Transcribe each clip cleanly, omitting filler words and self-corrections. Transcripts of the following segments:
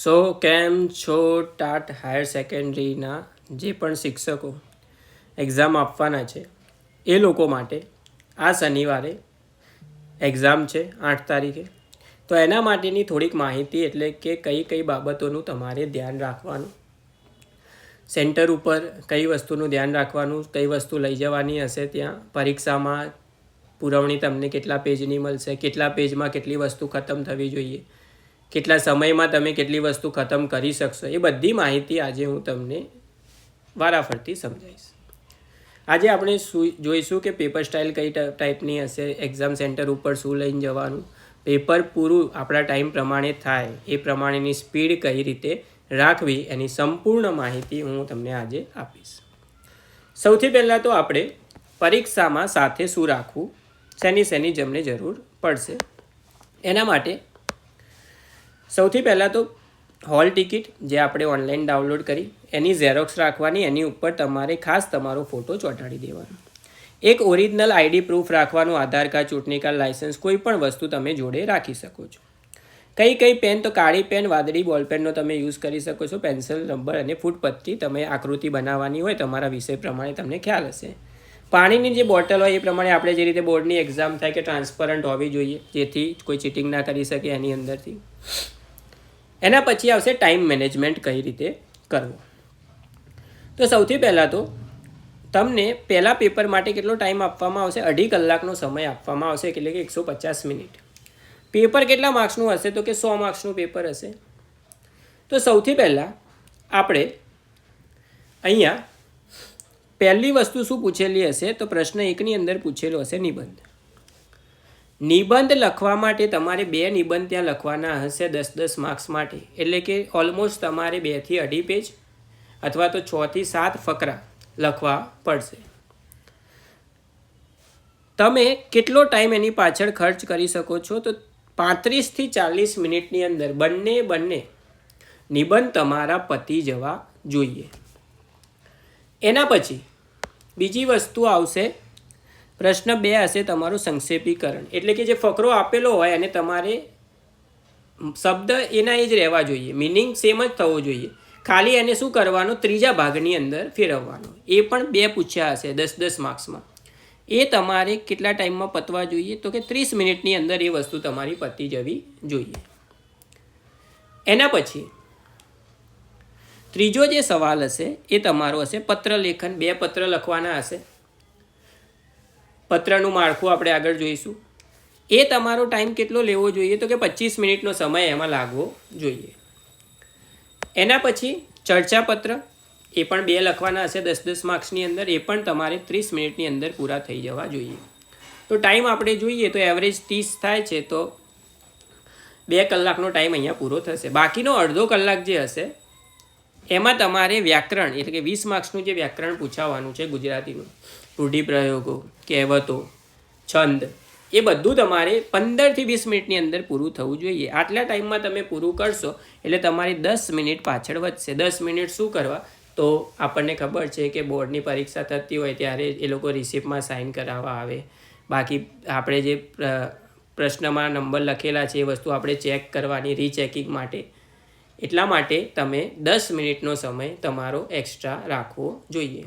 સો કેમ છો TAT higher સેકન્ડરીના જે પણ શિક્ષકો એક્ઝામ આપવાના છે એ લોકો માટે આ શનિવારે એક્ઝામ છે 8 તારીખે. તો એના માટેની થોડીક માહિતી એટલે કે કઈ કઈ બાબતોનું તમારે ધ્યાન રાખવાનું, સેન્ટર ઉપર કઈ વસ્તુનું ધ્યાન રાખવાનું, કઈ વસ્તુ લઈ જવાની હશે, ત્યાં પરીક્ષામાં પુરવણી તમને કેટલા પેજની મળશે, કેટલા પેજમાં કેટલી વસ્તુ ખતમ થવી જોઈએ, કેટલા સમયમાં તમે કેટલી વસ્તુ ખતમ કરી શકશો, એ બધી માહિતી આજે હું તમને વારાફરતી સમજાવીશ. આજે આપણે જોઈશું કે પેપર સ્ટાઇલ કઈ ટાઈપની હશે, એક્ઝામ સેન્ટર ઉપર શું લઈને જવાનું, પેપર પૂરું આપણા ટાઈમ પ્રમાણે થાય એ પ્રમાણેની સ્પીડ કઈ રીતે રાખવી, એની સંપૂર્ણ માહિતી હું તમને આજે આપીશ. સૌથી પહેલાં તો આપણે પરીક્ષામાં સાથે શું રાખવું, શેની જમને જરૂર પડશે. એના માટે સૌથી પહેલાં તો હોલ ટિકિટ જે આપણે ઓનલાઈન ડાઉનલોડ કરી એની ઝેરોક્સ રાખવાની, એની ઉપર તમારે ખાસ તમારો ફોટો ચોંટાડી દેવાનો. એક ઓરિજિનલ આઈડી પ્રૂફ રાખવાનું, આધાર કાર્ડ, ચૂંટણી કાર્ડ, લાઇસન્સ, કોઈ પણ વસ્તુ તમે જોડે રાખી શકો છો. કઈ પેન તો કાળી પેન, વાદળી બોલપેનનો તમે યુઝ કરી શકો છો, પેન્સિલ, રબર અને ફૂટપટ્ટી તમે આકૃતિ બનાવવાની હોય તમારા વિષય પ્રમાણે તમને ખ્યાલ હશે. પાણીની જે બોટલ હોય એ પ્રમાણે આપણે જે રીતે બોર્ડની એક્ઝામ થાય કે ટ્રાન્સપરન્ટ હોવી જોઈએ જેથી કોઈ ચીટિંગ ના કરી શકે એની અંદરથી. એના પછી આવશે ટાઈમ મેનેજમેન્ટ કઈ રીતે કરવું. તો સૌથી પહેલાં તો તમને પહેલાં પેપર માટે કેટલો ટાઈમ આપવામાં આવશે, 2.5 કલાકનો સમય આપવામાં આવશે, એટલે કે 150 મિનિટ. પેપર કેટલા માર્ક્સનું હશે તો કે 100 માર્ક્સનું પેપર હશે. તો સૌથી પહેલાં આપણે અહીંયા પહેલી વસ્તુ શું પૂછેલી હશે તો પ્રશ્ન 1ની અંદર પૂછેલો હશે નિબંધ. નિબંધ લખવા માટે તમારે 2 નિબંધ ત્યાં લખવાના હશે 10-10 માર્ક્સ માટે, એટલે કે ઓલમોસ્ટ તમારે 2 થી 2.5 પેજ અથવા તો 6 થી 7 ફકરા લખવા પડશે. તમે કેટલો ટાઈમ એની પાછળ ખર્ચ કરી શકો છો તો 35 થી 40 મિનિટની અંદર બંને નિબંધ તમારા પતી જવા જોઈએ. એના પછી બીજી વસ્તુ આવશે, પ્રશ્ન 2 હશે તમારું સંક્ષેપીકરણ, એટલે કે જે ફકરો આપેલો હોય અને તમારે શબ્દ એના એ જ રહેવા જોઈએ, મિનિંગ સેમ જ થવો જોઈએ, ખાલી એને શું કરવાનું ત્રીજા ભાગની અંદર ફેરવવાનું. એ પણ 2 પૂછ્યા હશે 10-10 માર્ક્સમાં. એ તમારે કેટલા ટાઈમમાં પતવા જોઈએ તો કે 30 મિનિટની અંદર એ વસ્તુ તમારી પતી જવી જોઈએ. એના પછી ત્રીજો જે સવાલ હશે એ તમારો હશે પત્ર લેખન. 2 પત્ર લખવાના હશે. પત્રનું માળખું આપણે આગળ જોઈશું. એ તમારો ટાઈમ કેટલો લેવો જોઈએ તો કે 25 મિનિટનો સમય એમાં લાગવો જોઈએ. એના પછી ચર્ચાપત્ર, એ પણ 2 લખવાના હશે 10-10 માર્ક્સની અંદર, એ પણ તમારે 30 મિનિટની અંદર પૂરા થઈ જવા જોઈએ. તો ટાઈમ આપણે જોઈએ તો એવરેજ 30 થાય છે, તો 2 કલાકનો ટાઈમ અહીંયા પૂરો થશે. બાકીનો અડધો કલાક જે હશે એમાં તમારે વ્યાકરણ, એટલે કે 20 માર્ક્સનું જે વ્યાકરણ પૂછાવાનું છે ગુજરાતીનું, રૂઢિપ્રયોગો, કહેવતો, છંદ, એ બધું તમારે 15 થી 20 મિનિટની અંદર પૂરું થવું જોઈએ. આટલા ટાઈમમાં તમે પૂરું કરશો એટલે તમારી 10 મિનિટ પાછળ વધશે. 10 મિનિટ શું કરવા તો આપણને ખબર છે કે બોર્ડની પરીક્ષા થતી હોય ત્યારે એ લોકો રિસિપ્ટમાં સાઇન કરાવવા આવે, બાકી આપણે જે પ્રશ્નમાં નંબર લખેલા છે એ વસ્તુ આપણે ચેક કરવાની, રીચેકિંગ માટે. એટલા માટે તમે 10 મિનિટનો સમય તમારો એક્સ્ટ્રા રાખવો જોઈએ.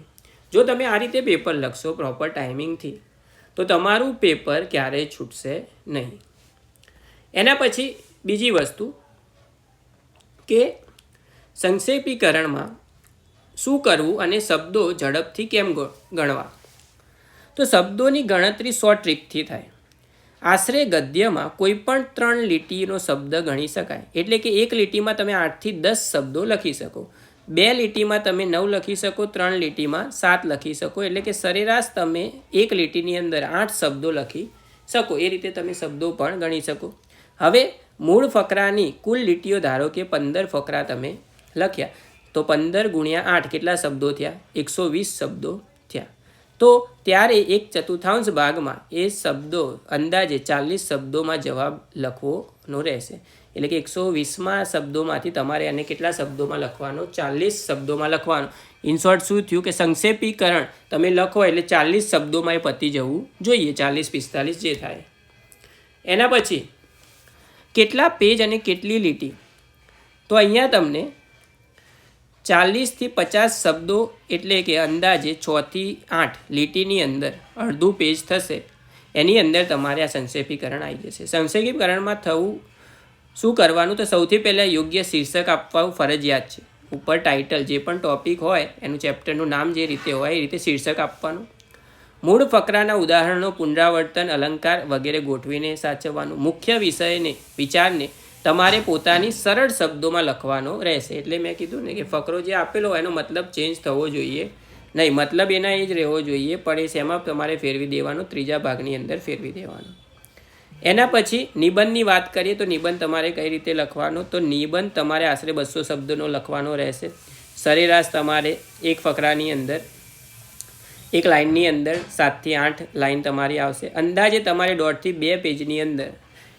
જો તમે આ રીતે પેપર લખશો પ્રોપર ટાઈમિંગથી તો તમારું પેપર ક્યારેય છૂટશે નહીં. એના પછી બીજી વસ્તુ કે સંક્ષેપીકરણમાં શું કરવું અને શબ્દો ઝડપથી કેમ ગણવા. તો શબ્દોની ગણતરી 100 ટ્રીકથી થાય. આશરે ગદ્યમાં કોઈ પણ 3 લીટીનો શબ્દ ગણી શકાય, એટલે કે 1 લીટીમાં તમે 8 થી 10 શબ્દો લખી શકો, 2 લીટીમાં તમે 9 લખી શકો, 3 લીટીમાં 7 લખી શકો, એટલે કે સરેરાશ તમે 1 લીટીની અંદર 8 શબ્દો લખી શકો. એ રીતે તમે શબ્દો પણ ગણી શકો. હવે મૂળ ફકરાની કુલ લીટીઓ ધારો કે 15 ફકરા તમે લખ્યા તો 15 ગુણ્યા 8 કેટલા શબ્દો થયા? 120 શબ્દો થયા. તો ત્યારે 1/4 ભાગમાં એ શબ્દો અંદાજે 40 શબ્દોમાં જવાબ લખવાનો રહેશે, એટલે કે 120માં શબ્દોમાંથી તમારે એને કેટલા શબ્દોમાં લખવાનો? 40 શબ્દોમાં લખવાનો. ઇન શોર્ટ શું થયું કે સંક્ષેપીકરણ તમે લખો એટલે 40 શબ્દોમાં એ પતી જવું જોઈએ, 40-45 જે થાય. એના પછી કેટલા પેજ અને કેટલી લીટી? તો અહીંયા તમને 40 થી 50 શબ્દો એટલે કે અંદાજે 6 થી 8 લીટીની અંદર અડધું પેજ થશે. એની અંદર તમારે આ સંક્ષેપીકરણ આવી જશે. સંક્ષેપીકરણમાં થવું શું કરવાનું, તો સૌથી પહેલાં યોગ્ય શીર્ષક આપવાનું ફરજિયાત છે. ઉપર ટાઇટલ જે પણ ટૉપિક હોય એનું ચેપ્ટરનું નામ જે રીતે હોય એ રીતે શીર્ષક આપવાનું. મૂળ ફકરાના ઉદાહરણો, પુનરાવર્તન, અલંકાર વગેરે ગોઠવીને સાચવવાનું. મુખ્ય વિચારને તમારે પોતાની સરળ શબ્દોમાં લખવાનો રહેશે. એટલે મેં કીધું ને કે ફકરો જે આપેલો હોય એનો મતલબ ચેન્જ થવો જોઈએ નહીં. મતલબ એના એ જ રહેવો જોઈએ, પણ એ શેમાં તમારે ફેરવી દેવાનો, ત્રીજા ભાગની અંદર ફેરવી દેવાનો. એના પછી નિબંધની વાત કરીએ તો નિબંધ તમારે કઈ રીતે લખવાનો, તો નિબંધ તમારે આશરે 200 શબ્દોનો લખવાનો રહેશે. સરેરાશ તમારે એક ફકરાની અંદર એક લાઇનની અંદર 7 થી 8 લાઇન તમારી આવશે. અંદાજે તમારે 1.5 થી 2 પેજની અંદર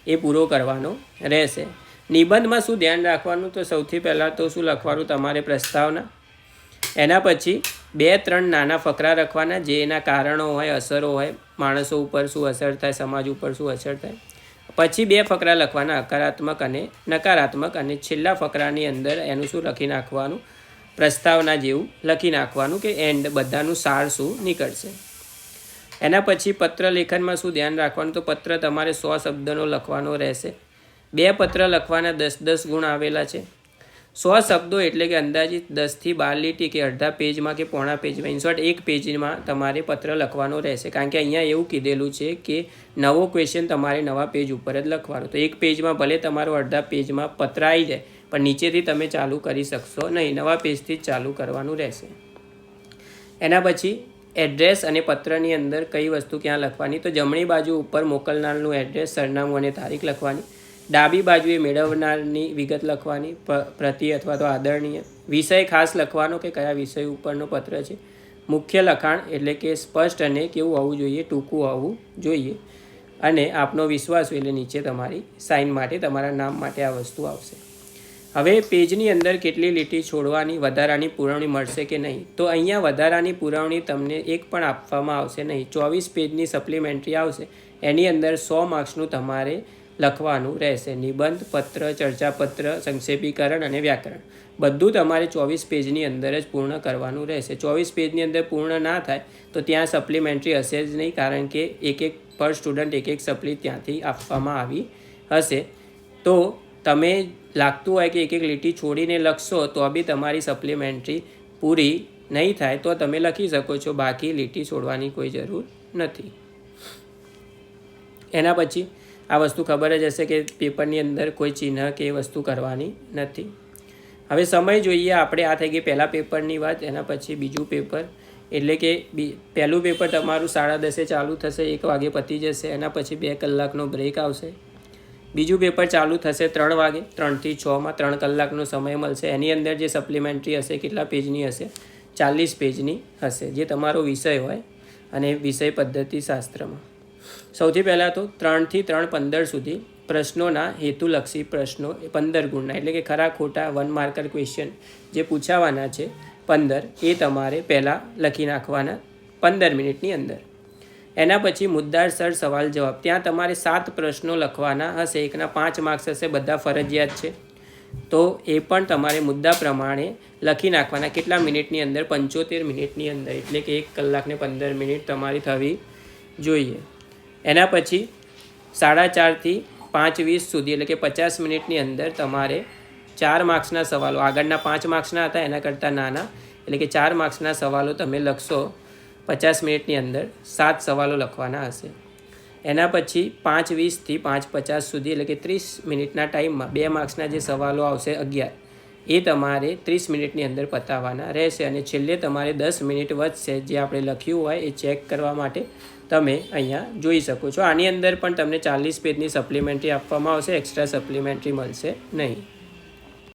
એ પૂરો કરવાનો રહેશે. નિબંધમાં શું ધ્યાન રાખવાનું, તો સૌથી પહેલાં તો શું લખવાનું, તમારે પ્રસ્તાવના. એના પછી 2-3 નાના ફકરા લખવાના, જે એના કારણો હોય, અસરો હોય, માણસો ઉપર શું અસર થાય, સમાજ ઉપર શું અસર થાય. પછી 2 ફકરા લખવાના, હકારાત્મક અને નકારાત્મક, અને છેલ્લા ફકરાની અંદર એનું શું લખી નાખવાનું, પ્રસ્તાવના જેવું લખી નાખવાનું કે એન્ડ બધાનું સાર શું નીકળશે. એના પછી પત્ર લેખનમાં શું ધ્યાન રાખવાનું, તો પત્ર તમારે 100 શબ્દનો લખવાનો રહેશે. 2 પત્ર લખવાના 10-10 ગુણ આવેલા છે. 100 શબ્દો એટલે કે અંદાજિત 10 થી 12 લીટી કે અડધા પેજમાં કે પોણા પેજમાં, ઇન શોર્ટ 1 પેજમાં તમારે પત્ર લખવાનો રહેશે. કારણ કે અહીંયા એવું કીધેલું છે કે નવો ક્વેશ્ચન તમારે નવા પેજ ઉપર જ લખવાનો. તો 1 પેજમાં ભલે તમારો અડધા પેજમાં પત્ર આવી જાય, પણ નીચેથી તમે ચાલુ કરી શકશો નહીં, નવા પેજથી જ ચાલુ કરવાનું રહેશે. એના પછી એડ્રેસ અને પત્રની અંદર કઈ વસ્તુ ક્યાં લખવાની, તો જમણી બાજુ ઉપર મોકલનારનું એડ્રેસ, સરનામું અને તારીખ લખવાની. ડાબી બાજુએ મેળવનારની વિગત લખવાની, પ્રતિ અથવા તો આદરણીય. વિષય ખાસ લખવાનો કે કયા વિષય ઉપરનો પત્ર છે. મુખ્ય લખાણ એટલે કે સ્પષ્ટ અને કેવું હોવું જોઈએ, ટૂંકું હોવું જોઈએ. અને આપનો વિશ્વાસ એટલે નીચે તમારી સાઇન માટે, તમારા નામ માટે આ વસ્તુ આવશે. હવે પેજની અંદર કેટલી લીટી છોડવાની, વધારાની પુરવણી મળશે કે નહીં, તો અહીંયા વધારાની પુરવણી તમને એક પણ આપવામાં આવશે નહીં. 24 પેજની સપ્લિમેન્ટરી આવશે, એની અંદર 100 માર્ક્સનું તમારે લખવાનું રહેશે. નિબંધ, પત્ર, ચર્ચાપત્ર, સંક્ષેપીકરણ અને વ્યાકરણ બધું તમારે 24 પેજની અંદર જ પૂર્ણ કરવાનું રહેશે. 24 પેજની અંદર પૂર્ણ ના થાય તો ત્યાં સપ્લિમેન્ટરી હશે જ નહીં, કારણ કે એક પર સ્ટુડન્ટ એક સપ્લી ત્યાંથી આપવામાં આવી હશે. તો તમે લાગતું હોય કે એક લીટી છોડીને લખશો તો બી તમારી સપ્લિમેન્ટરી પૂરી નહીં થાય, તો તમે લખી શકો છો, બાકી લીટી છોડવાની કોઈ જરૂર નથી. એના પછી આ વસ્તુ ખબર જ હશે કે પેપરની અંદર કોઈ ચિહ્ન કે વસ્તુ કરવાની નથી. હવે સમય જોઈએ આપણે. આ થઈ ગઈ પહેલાં પેપરની વાત. એના પછી બીજું પેપર એટલે કે પહેલું પેપર તમારું 10:30 ચાલુ થશે, 1 વાગે પતી જશે. એના પછી 2 કલાકનો બ્રેક આવશે. બીજું પેપર ચાલુ થશે 3 વાગે, 3 થી 6માં 3 કલાકનો સમય મળશે. એની અંદર જે સપ્લિમેન્ટરી હશે કેટલા પેજની હશે, 40 પેજની હશે, જે તમારો વિષય હોય. અને વિષય પદ્ધતિ શાસ્ત્રમાં સૌથી પહેલાં તો 3 થી 3:15 સુધી પ્રશ્નોના હેતુલક્ષી પ્રશ્નો 15 ગુણના, એટલે કે ખરા ખોટા 1 માર્કર ક્વેશ્ચન જે પૂછાવાના છે 15, એ તમારે પહેલાં લખી નાખવાના 15 મિનિટની અંદર. એના પછી મુદ્દાસર સવાલ જવાબ, ત્યાં તમારે 7 પ્રશ્નો લખવાના હશે, એકના 5 માર્ક્સ હશે, બધા ફરજિયાત છે. તો એ પણ તમારે મુદ્દા પ્રમાણે લખી નાખવાના. કેટલા મિનિટની અંદર, 75 મિનિટની અંદર, એટલે કે 1 કલાક ને 15 મિનિટ તમારી થવી જોઈએ. એના પછી 4:30 થી 5:20 સુધી, એટલે કે 50 મિનિટની અંદર તમારે 4 માર્ક્સના સવાલો, આગળના 5 માર્ક્સના હતા એના કરતાં નાના, એટલે કે 4 માર્ક્સના સવાલો તમે લખશો 50 મિનિટની અંદર. 7 સવાલો લખવાના હશે. એના પછી 5:20 થી 5:50 સુધી, એટલે કે 30 મિનિટના ટાઈમમાં 2 માર્ક્સના જે સવાલો આવશે 11, એ તમારે 30 મિનિટની અંદર પતાવવાના રહેશે. અને છેલ્લે તમારે 10 મિનિટ વધશે, જે આપણે લખ્યું હોય એ ચેક કરવા માટે તમે અહીંયા જોઈ શકો છો. આની અંદર પણ તમને 40 પેજની સપ્લિમેન્ટરી આપવામાં આવશે, એક્સ્ટ્રા સપ્લિમેન્ટરી મળશે નહીં.